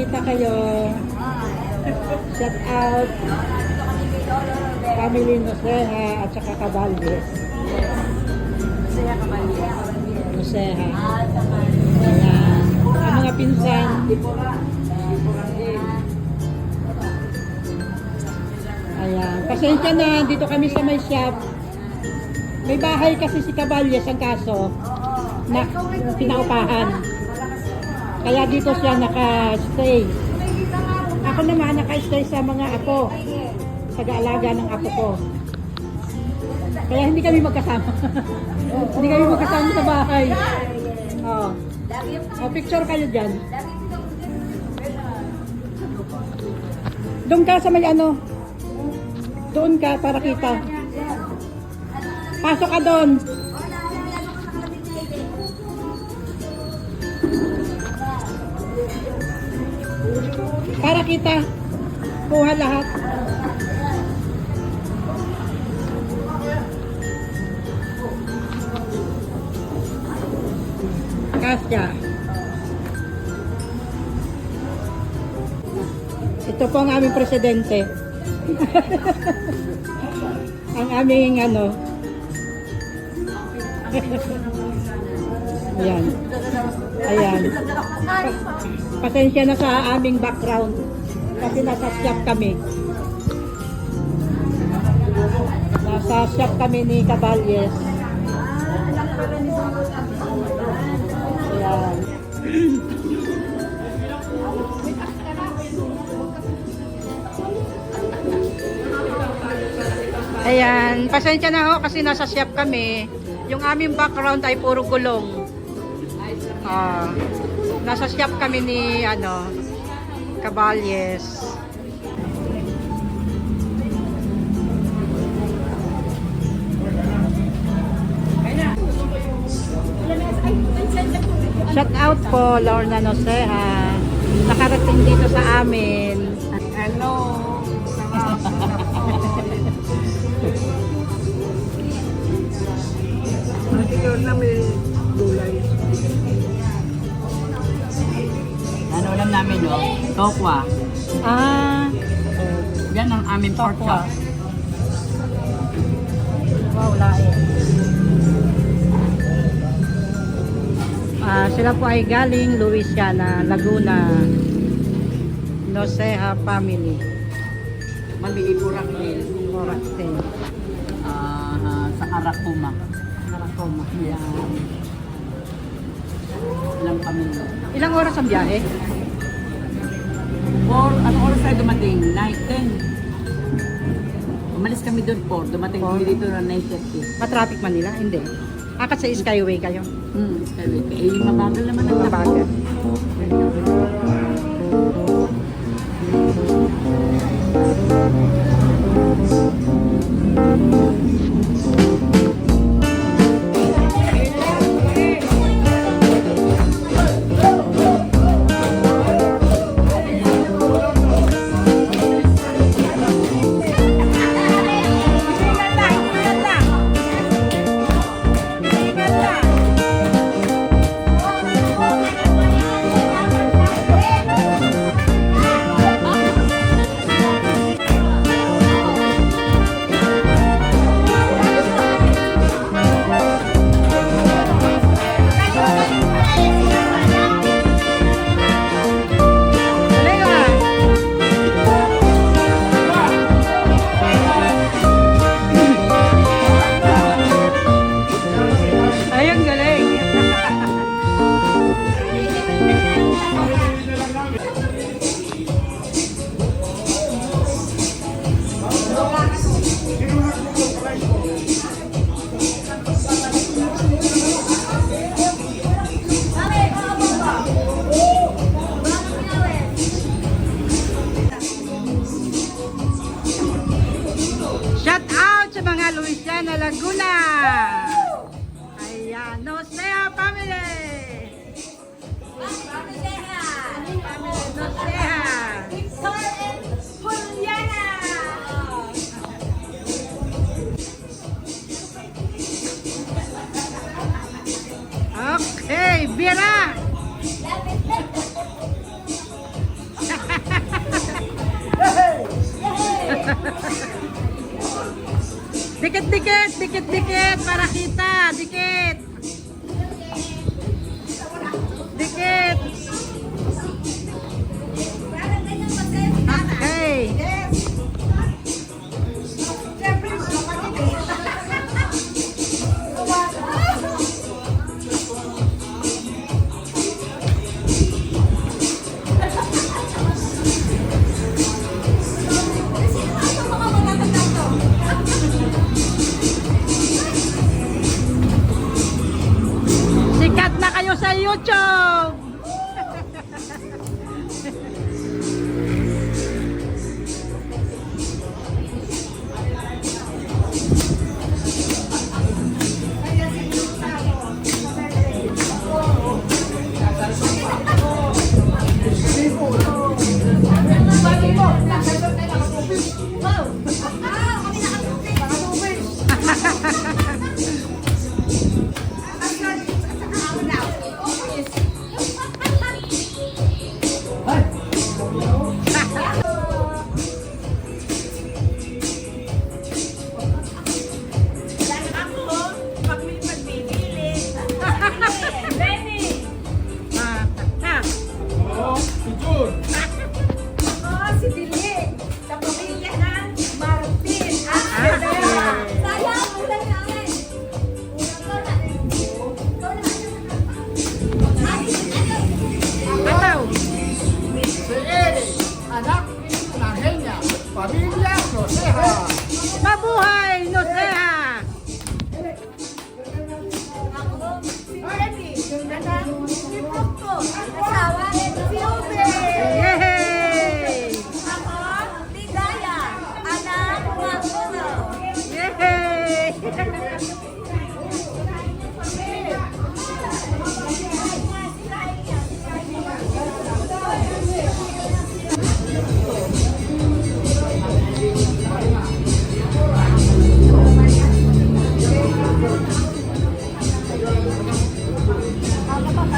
nakita kayo. Shout out. Family Noseha at saka Caballes. Noseha. Ayan. Ang mga pinsan. Ayan. Pasensya na, dito kami sa may shop. May bahay kasi si Caballes ang kaso na pinaupahan. Kaya dito siya naka-stay. Ako naman naka-stay sa mga apo. Pag-aalaga ng apo ko. Kaya hindi kami magkasama. Hindi kami magkasama sa bahay. Oh. Oh, picture kayo dyan. Doon ka sa may ano. Doon ka para kita. Pasok ka doon. Para kita. Kuha lahat. Kasya. Ito po ang aming presidente. Ang aming ano. Ayan. Ayan. Pasensya na sa aming background. Kasi nasa shop kami. Nasa shop kami ni Caballes. Ayan. Ayan. Pasensya na ho kasi nasa shop kami. Yung aming background ay puro gulong. Nasa shop kami ni ano, Caballes. Shout out po Lorna Noseha. Nakarating dito sa amin. Hello. Dito na may gulay. Ano ulam namin, no? Tokwa. Yan ang aming pork chop. Wow, lain. Sila po ay galing Louisiana, Laguna, Noseha family. Mabili Burakil. Moraxten. Sa Aracuma. Naracoma. Yes. Ilang kami. Ilang oras ang biyahe? Anong oras tayo dumating? 9:10. Umalis kami doon 4. Dumating kami dito na 9:30. Matraffic Manila? Hindi. Kasi Skyway kayo. Skyway. Mabagal naman ang Mabagal. Louisiana, Laguna. Ayan, Noseha family. Noseha. Noseha. Victor and Juliana. Okay, Bira. Dikit-dikit, dikit-dikit para kita. Dikit. Dikit. Okay. Sikat na kayo sa YouTube! Si Dili, sa pamilya ng Martin. Sayang, ulan namin. Ataw! Si Eric, anak ng Henya, pamilya Joseha. Mabuhay, Noseha! Ako, si Jenny, anak ni Pokko, asawa si Ube. Yay! Ako, si Daya, anak ng Magulo. Yay!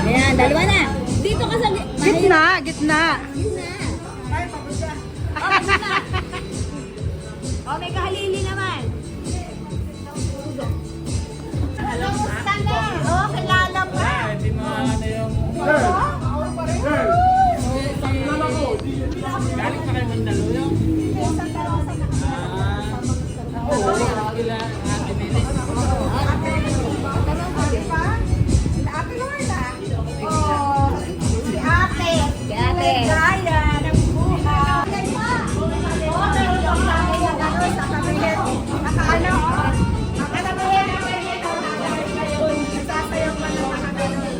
Ayan, dalawa na. Dito ka sa... Gitna, gitna. O, may kahalili naman. Kamusta na? O, kilala pa. Galing pa kayo Mandaluyong. Oo, kila Ate Melis. Si ate. Si ate. Kaya, nagbuhay. O, meron yung sabi ng ano, sa pamilya. Nakaano, ang kanabayan ng nagsasayaw pa ng mga ganun.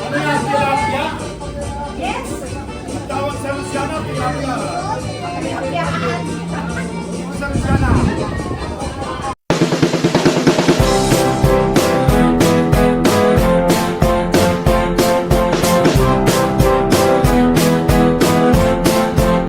Ano yan, tilapia? Yes! Tawag sa Luciana, tilapia. Tilapia. Sa Luciana.